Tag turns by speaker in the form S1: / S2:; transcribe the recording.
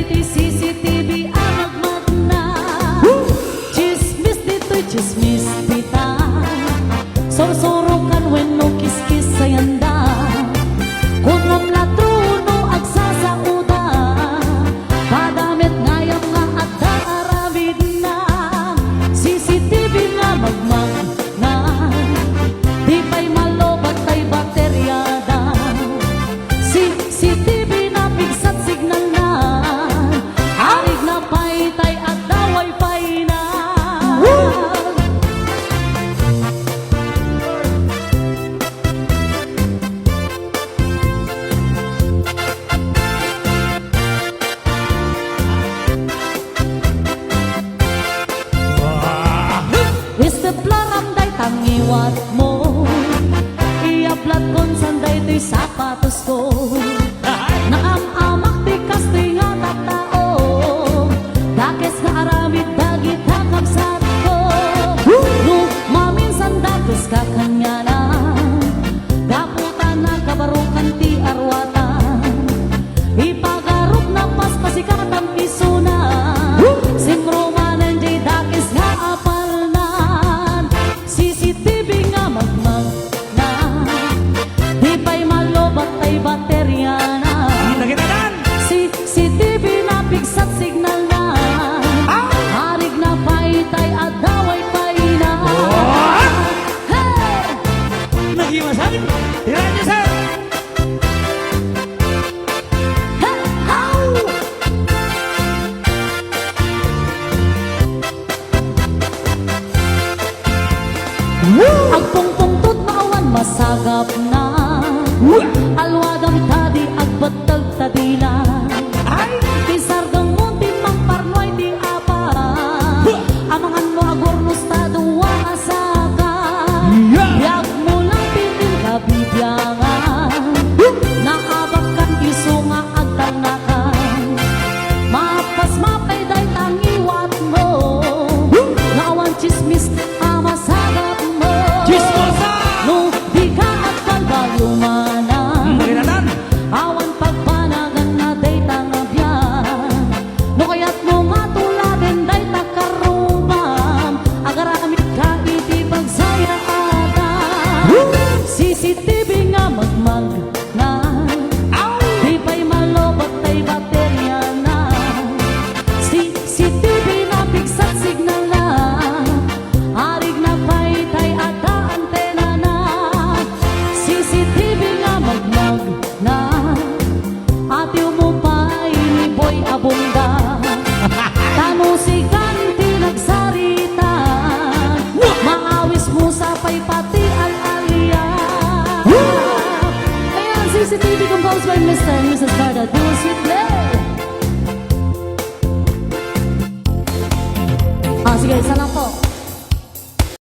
S1: ti CCTV ang nagmagna. Chismis dito'y chismis pita. Sorsorokan when no kiss-kiss sa yanda. Kung latruno agsasauda. Padamit ngayam nga at daaramid na. CCTV nga magmagna. Di pa'y malobat ay bateryada. CCTV na pigsat signal na. Arig na paytay at na wifi na. Isteplarang day tangiwat mo. Iaplat kon sanday to'y sapatos ko. Naamamak di kastiya tatao. Dakes nga aramid dagit hakabsat ko. Maminsan dakes ka kanya na. Daputan na kabarukan ti arwatan. Ipagarok na paspasikatam iso na. Simromanan jay dakes nga apalnan. CCTV nga magmag na. Di pa'y malobat ay baterya na. CCTV na pigsat signal na. Harig na paytay at daway pay na. Hey!
S2: Naghimasan? Tirahan niyo, sir!
S1: Hey! How? Ang pungpungtot maawan masagap na. Alwadang tadi agbatag tadila. Tisardang muntin mang parnoy di apa. Amangan mo agornos taduwa asaka. Yag mo lang pitin kabibyangan. Naabak kang iso nga agtanakan. Mapas mapay day tangiwat mo. Nawan chismis amasagap mo.
S2: Chismosa!
S1: No, di ka at kalbayumanan.
S2: Naginanan?
S1: Awan pagpanagan na day tangabyan. No kaya't mo matulagan day takarumam. Agaramit ka iti pagsaya ata. CCTV nga magmag na. Di pa'y malobat ay baterya na. CCTV na pigsat signal na. Arig na paytay at antena na. CCTV nga magmag na. Atiw mo pa'y ni Boy Abunda. Tanusikan ti nagsarita. Maawis mo sa pay pati al-alia. Ayan, CCTV composed by Mr. and Mrs. Barda. Do sweet play. Sige, isa lang po.